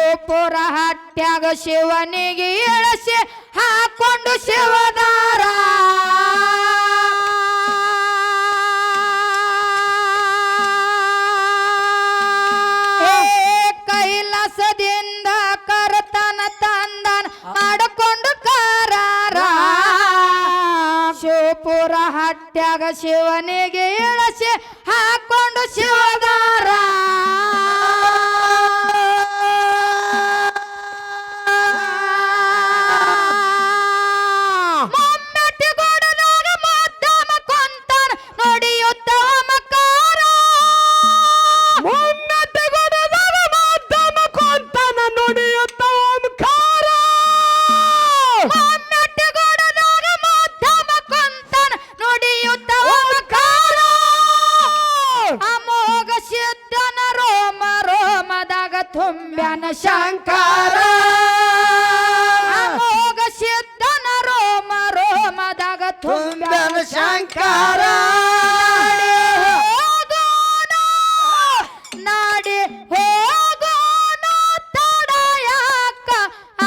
ಶಿವಪುರ ಹಟ್ಯಾಗ ಶಿವನಿಗೆ ಇಳಿಸಿ ಹಾಕೊಂಡು ಶಿವದಾರ ಕೈಲಾಸದಿಂದ ಕರತನ ತಂದನ ಮಾಡಿಕೊಂಡು ಕಾರಾರ ಶಿವಪುರ ಹಟ್ಯಾಗ ಶಿವನಿಗೆ ಇಳಿಸಿ ಹಾಕೊಂಡು ಶಿವದಾರ ತುಂಬ್ಯಾನ ಶಂಕರ ಅಮೋಘ ಸಿದ್ಧನ ರೋಮ ರೋಮದಾಗ ತುಂಬ್ಯಾನ ಶಂಕರ ನಾಡಿ ಹೋಗೋಣ ತಡಯಾಕ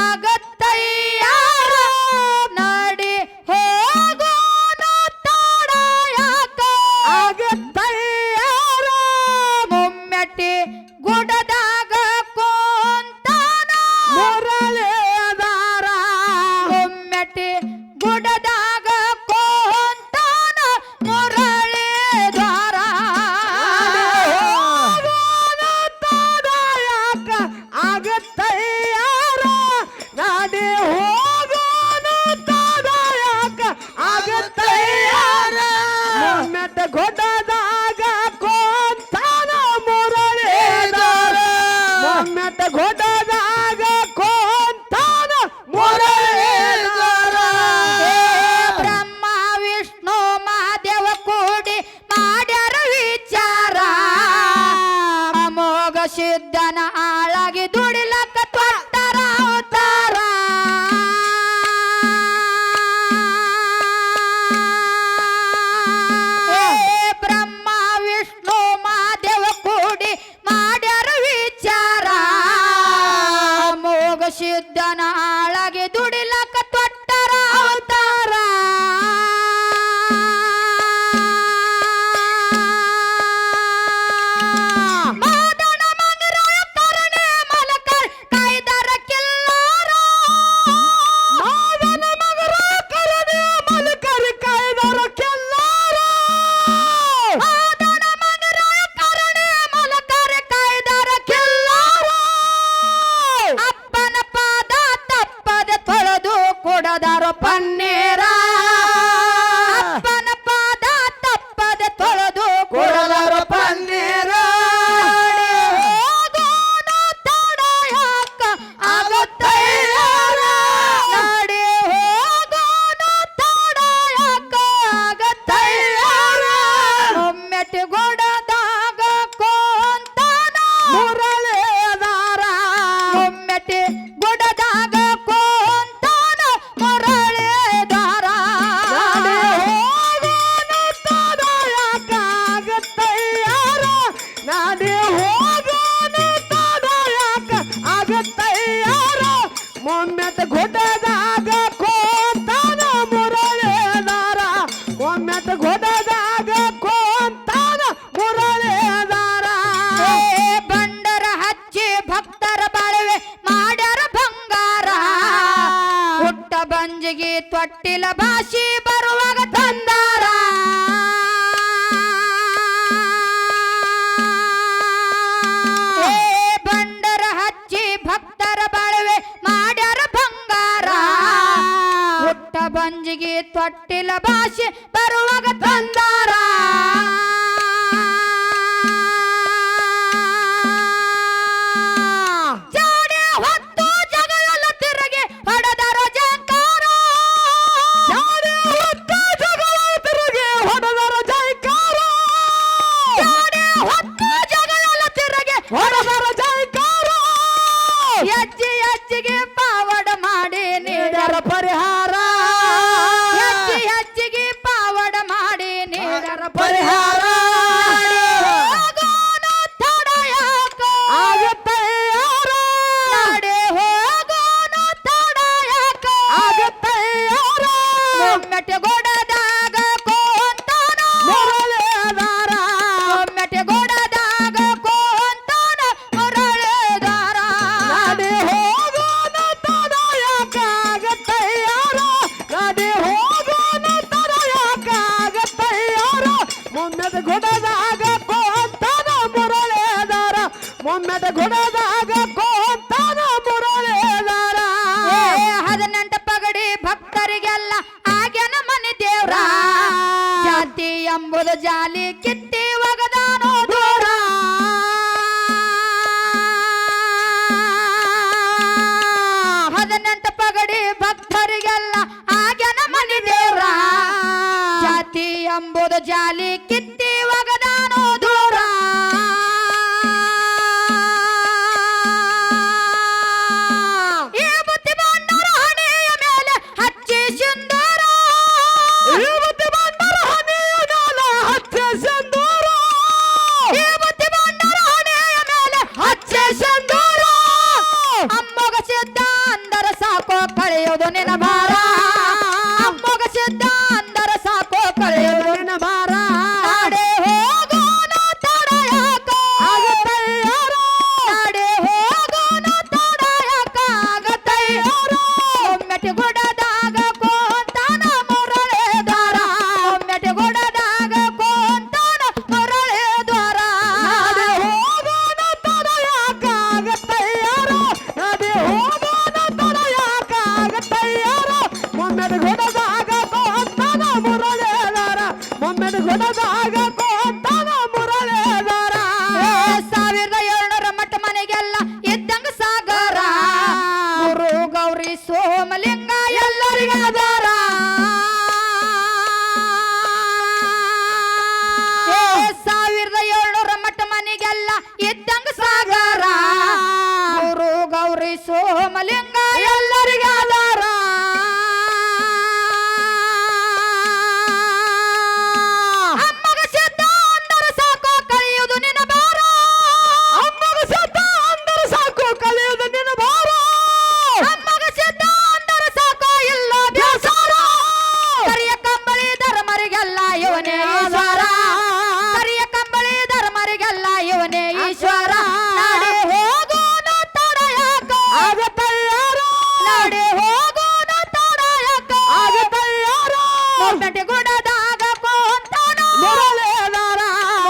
ಆಗತ್ತಯ್ಯ ನಾಡಿ ಹೋಗೋಣ ತಡಯಾಕ ಆಗತ್ತಯ್ಯ ಮುಮ್ಮೆಟ್ಟಿ ಗುಡದಾಗ ಗುಡದಾಗ ಕೋಂತಾನ ಮುರಳೀಧರ ತಡಯಾಕ ಆಗತ್ತಯ್ಯಾರ ನಾಡಿ ಹೋಗೋಣ ತಡಯಾಕ ಆಗತ್ತಯ್ಯಾರ ಮೆಟ್ಟ ಗುಡದಾಗ ಕೋಂತಾನ ಮುರಳೀಧರ ಮೆಟ್ಟ ಗುಡದಾಗ ಕೋಂತಾನ ಮುರಳೀಧರ ಬ್ರಹ್ಮ ವಿಷ್ಣು ಮಹಾದೇವ ಕೂಡಿ ಮಾಡ್ಯಾರ ವಿಚಾರ ಅಮೋಘ ಸಿದ್ಧನ ಆಳಾಗಿ ದುಡಿಲಕ್ಕ ತೊಟ್ಟರ ಅವತಾರ ಬ್ರಹ್ಮ ವಿಷ್ಣು ಮಹಾದೇವ ಕೂಡಿ ಮಾಡ್ಯಾರ ವಿಚಾರ ಅಮೋಘ ಸಿದ್ಧನ ಆಳಾಗಿ ದುಡಿಲಕ್ಕ ತೊಟ್ಟರ ಅವತಾರ ಮಾದನ ಮಂಗರಾಯ ಕರಣೆ ಮಲಕರ್ ಕೈದರ ಕಿಲ್ಲಾರ ಮಾದನ ಮಂಗರಾಯ ಕರಣೆ ಮಲಕರ್ ಕೈದರ ಕಿಲ್ಲಾರ ಮಾದನ ಮಂಗರಾಯ ಕರಣೆ ಮಲಕರ್ ಕೈದರ ಕಿಲ್ಲಾರ ಅಪ್ಪನ ಪಾದ ತಪ್ಪದೆ ತೊಳೆದು ಕೊಡದಾರ ಪನ್ನೀರ ಅಪ್ಪನ ಪಾದ ತಪ್ಪದೆ ತೊಳೆದು ಕೊಡದಾರ ಪನ್ನೀರ ಹೋಗೋಣ ತಡಯಾಕ ಆಗತ್ತಯ್ಯಾರ ನಾಡಿ ಹೋಗೋಣ ತಡಯಾಕ ಆಗತ್ತಯ್ಯಾರ ಒಮ್ಮೆಟ್ಟಿ ಗುಡದಾಗ ಕೋಂತಾನ ಮುರಳೀಧರ ಒಮ್ಮೆಟ್ಟಿ ಗುಡದಾಗ ಕೋಂತಾನ ಮುರಳೀಧರ ಹೋಗೋಣ ತಡಯಾಕ ಆಗತ್ತಯ್ಯಾರ ನಾಡಿ ಹೋಗೋಣ ತಡಯಾಕ ಆಗತ್ತಯ್ಯಾರ ಮೊಮ್ಮೆಟ್ಟ ಗುಡದಾಗ ಕೋಂತಾನ ಮುರಳೀಧರ ಮೊಮ್ಮೆಟ್ಟ ಗುಡದಾಗ ಕೋಂತಾನ ಮುರಳೀಧರ ಬಂಡರ ಹಚ್ಚಿ ಭಕ್ತರ ಬಾಳುವೆ ಮಾಡ್ಯಾರ ಬಂಗಾರ ಹುಟ್ಟ ಬಂಜಿಗೆ ತೊಟ್ಟಿಲ ಭಾಷಿ ಬರುವಾಗ ತಂದಾರ ಬಂಡರ ಹಚ್ಚಿ ಭಕ್ತರ ಬಾಳುವೆ ಮಾಡ್ಯಾರ ಬಂಗಾರ ಹುಟ್ಟ ಬಂಜಿಗೆ ತೊಟ್ಟಿಲ ಭಾಷೆ ಬರುವಾಗ ತಂದಾರ ಜಾಡೆ ಹೊತ್ತು ಜಗವೆಲ್ಲ ತಿರುಗಿ ಹೊಡೆದರ ಜಯಕಾರ ಜಾಡೆ ಹೊತ್ತು ಜಗವೆಲ್ಲ ತಿರುಗಿ ಹೊಡೆದರ ಜಯಕಾರ ಜಾಡೆ ಹೊತ್ತು ಜಗವೆಲ್ಲ ತಿರುಗಿ ಹೊಡೆದರ ಜಯಕಾರ ಹೆಜ್ಜೆ ಹೆಜ್ಜೆಗೆ ಪಾವಡ ಮಾಡಿ ನೀಡರ ಪರಿಹಾರ ಹೆಜ್ಜೆ ಹೆಜ್ಜೆಗೆ ಪಾವಡ ಮಾಡಿ ನೀಡರ ಪರಿಹಾರ ಹೋಗೋಣ ತಡಯಾಕ ಆಗತ್ತಯ್ಯಾರ ಎಂಬುದು ಜಾಲಿ ಕಿತ್ತಿ ಒಗದಾನೋ ದೂರ ಈ ಬುತ್ತಿ ಬಂಡರ ಹಣೆಯ ಮೇಲೆ ಹಚ್ಚಿ ಸಿಂಧೂರ ಈ ಬುತ್ತಿ ಬಂಡರ ಹಣೆಯ ಮೇಲೆ ಹಚ್ಚಿ ಸಿಂಧೂರ ಈ ಬುತ್ತಿ ಬಂಡರ ಹಣೆಯ ಮೇಲೆ ಹಚ್ಚಿ ಸಿಂಧೂರ ಅಮ್ಮಗ ಸಿದ್ಧ ಅಂದರ ಸಾಕೋ ಕಳೆಯೋದು ನಿನ್ನ ಭಾರ ಅಮ್ಮಗ ಸಿದ್ಧ ಅಂದರ ಸಾಕೋ ಕಳೆಯೋದು ನಿನ್ನ ಭಾರ ನಾಡೆ ಹೋಗೋಣ ತಡೆಯಾಕ ಆಗತಯ್ಯಾರ ನಾಡೆ ಹೋಗೋಣ ತಡೆಯಾಕ ಆಗತಯ್ಯಾರ ಒಮ್ಮೆಟಿ ಗುಡದಾಗ ಕೋಂತಾನ ಮುರಳೆ ದ್ವಾರ ಒಮ್ಮೆಟಿ ಗುಡದಾಗ ಕೋಂತಾನ ಮುರಳೆ ದ್ವಾರ ನಾಡೆ ಹೋಗೋಣ ತಡೆಯಾಕ ಆಗತಯ್ಯಾರ ನಾಡೆ ಹೋಗೋಣ ತಡೆಯಾಕ ಆಗತಯ್ಯಾರ ಒಮ್ಮೆಟಿ ಗುಡದಾಗ ಕೋಂತಾನ ಮುರಳೆ ದ್ವಾರ ಒಮ್ಮೆಟಿ ಗುಡದಾಗ ಕೋಂತಾನ ಮುರಳೆ ದ್ವಾರ 1700 ಮಠ ಮನೆಗೆಲ್ಲ ಇದ್ದಂಗ ಸಾಗರ ಗುರು ಗೌರಿ ಸೋಮಲಿಂಗ ಎಲ್ಲರಿಗಾದಾರ 1700 ಮಠ ಮನೆಗೆಲ್ಲ ಇದ್ದಂಗ ಸಾಗರ ಗುರು ಗೌರಿ ಸೋಮಲಿಂಗ ಎಲ್ಲರಿಗಾದಾರ ಅಮ್ಮಗ ಸಿದ್ಧ ಅಂದರ ಸಾಕೋ ಕಳೆಯುವುದು ನಿನ್ನ ಭಾರ ಅಮ್ಮಗ ಸಿದ್ಧ ಅಂದರ ಸಾಕೋ ಕಳೆಯುವುದು ನಿನ್ನ ಭಾರ ಅಮ್ಮಗ ಸಿದ್ಧ ಅಂದರ ಸಾಕೋ ಇಲ್ಲ ಬೇಸಾರ ಕರಿಯ ಕಂಬಳಿ ಧರ್ಮರಿಗೆಲ್ಲ ಇವನೇ ಈಶ್ವರ ಕರಿಯ ಕಂಬಳಿ ಧರ್ಮರಿಗೆಲ್ಲ ಇವನೇ ಈಶ್ವರ ನಾಡೆ ಹೋಗೋಣ ತಡೆಯಾಕ ಆಗತಯ್ಯಾರ ನಾಡೆ ಹೋಗೋಣ ತಡೆಯಾಕ ಆಗತಯ್ಯಾರ ಒಮ್ಮೆಟಿ ಗುಡದಾಗ ಕೋಂತಾನ ಮುರಳೆ ದ್ವಾರ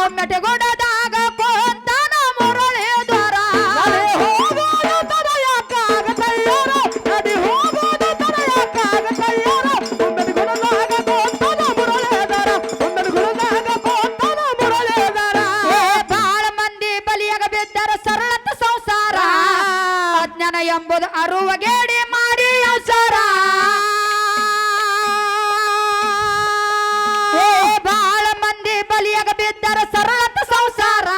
ಒಮ್ಮೆಟಿ ಗುಡದಾಗ ಕೋಂತಾನ ಮುರಳೆ ದ್ವಾರ ನಾಡೆ ಹೋಗೋಣ ತಡೆಯಾಕ ಆಗತಯ್ಯಾರ ನಾಡೆ ಹೋಗೋಣ ತಡೆಯಾಕ ಆಗತಯ್ಯಾರ ಒಮ್ಮೆಟಿ ಗುಡದಾಗ ಕೋಂತಾನ ಮುರಳೆ ದ್ವಾರ ಒಮ್ಮೆಟಿ ಗುಡದಾಗ ಕೋಂತಾನ ಮುರಳೆ ದ್ವಾರ ಬಾಳ ಮಂದಿ ಬಲಿಯಾಗ ಬಿದ್ದರ ಸರಳತ ಸಂಸಾರ ಅಜ್ಞಾನ ಎಂಬುದು ಅರುವಗೇಡಿ ಮಾಡಿ ಅವಸರ ಬಾಳ ಮಂದಿ ಬಲಿಯಾಗ ಬಿದ್ದರ ಸರಳತ ಸಂಸಾರ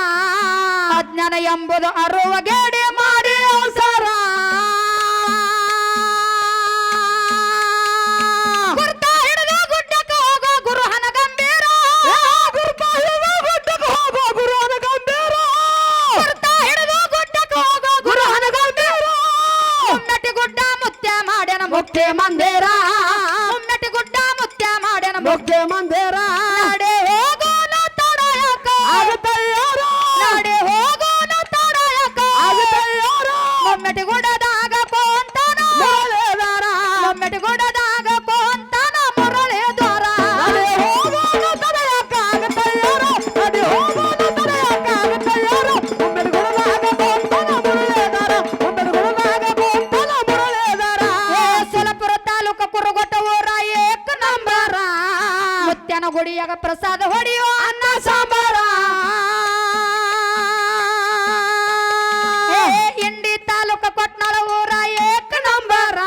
ಅಜ್ಞಾನ ಎಂಬುದು ಅರುವಗೇಡಿ ಮಾಡಿ ಅವಸರ ಗುರ್ತ ಹಿಡಿದು ಗುಡ್ಡಕ್ಕೆ ಹೋಗೋ ಗುರು ಹನಗಂಭೀರ ಗುರ್ತ ಹಿಡಿದು ಗುಡ್ಡಕ್ಕೆ ಹೋಗೋ ಗುರು ಹನಗಂಭೀರ ಗುರ್ತ ಹಿಡಿದು ಗುಡ್ಡಕ್ಕೆ ಹೋಗೋ ಗುರು ಹನಗಂಭೀರ ಮುನ್ನಟಿ ಗುಡ್ಡ ಮುತ್ಯ ಮಾಡ್ಯಾನ ಮುಕ್ತಿ ಮಂದಿರ ಮುನ್ನಟಿ ಗುಡ್ಡ ಮುತ್ಯ ಮಾಡ್ಯಾನ ಮುಕ್ತಿ ಮಂದಿರ ನಾಡೆ ಹೋಗೋಣ ತಡೆಯಾಕ ಆಗತಯ್ಯಾರ ನಾಡೆ ಹೋಗೋಣ ತಡೆಯಾಕ ಆಗತಯ್ಯಾರ ಮುನ್ನಟಿ ಗುಡ್ಡದಾಗ ಕೋಂತಾನ ಮುರಳೆ ದ್ವಾರ ಮುನ್ನಟಿ ಗುಡ್ಡದಾಗ ಕೋಂತಾನ ಮುರಳೆ ದ್ವಾರ ನಾಡೆ ಹೋಗೋಣ ತಡೆಯಾಕ ಆಗತಯ್ಯಾರ ನಾಡೆ ಹೋಗೋಣ ತಡೆಯಾಕ ಆಗತಯ್ಯಾರ ಮುನ್ನಟಿ ಗುಡ್ಡದಾಗ ಕೋಂತಾನ ಮುರಳೆ ದ್ವಾರ ಮುನ್ನಟಿ ಗುಡ್ಡದಾಗ ಕೋಂತಾನ ಮುರಳೆ ದ್ವಾರ ಸೋಲಪುರ ತಾಲೂಕು ಕುರುಗೊಟ್ಟ ಊರ ಏಕ ನಂಬರ ಮುತ್ಯನ ಗುಡಿಯಾಗ ಪ್ರಸಾದ ಹೊಡೆಯೋ ಅನ್ನ ಸಾಂಬಾರ ಇಂಡಿ ತಾಲೂಕು ಕೊಟ್ನಾಳ ಊರ ಏಕ ನಂಬರ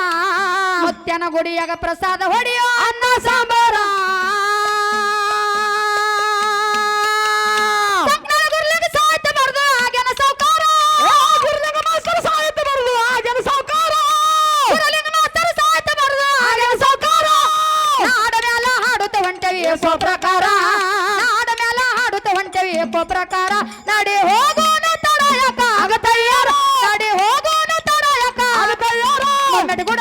ಮುತ್ಯನ ಗುಡಿಯಾಗ ಪ್ರಸಾದ ಹೊಡೆಯೋ ಅನ್ನ ಸಾಂಬಾರ ಸಕ್ನಾಳ ಗುರ್ಲಿಗೆ ಸಾಹಿತ್ಯ ಬರೆದು ಆಗ್ಯಾನ ಸಾವ್ಕಾರ ಗುರ್ಲಿಗೆ ಮಾಸ್ತರ್ ಸಾಹಿತ್ಯ ಬರೆದು ಆಗ್ಯಾನ ಸಾವ್ಕಾರ ಗುರುಲಿಂಗ ಮಾಸ್ತರ್ ಸಾಹಿತ್ಯ ಬರೆದು ಆಗ್ಯಾನ ಸಾವ್ಕಾರ ನಾಡ ಮ್ಯಾಲ ಹಾಡುತ್ತ ಹೊಂಟವಿ ಏಕೋ ಪ್ರಕಾರ ನಾಡ ಮ್ಯಾಲ ಹಾಡುತ್ತ ಹೊಂಟವಿ ಏಕೋ ಪ್ರಕಾರ ನಾಡಿ ಹೋಗೋಣ ತಡೆಯಾಕ ಆಗತಯ್ಯಾರ ನಾಡಿ ಹೋಗೋಣ ತಡೆಯಾಕ ಆಗತಯ್ಯಾರ ಒಮ್ಮೆಟಿ ಗುಡ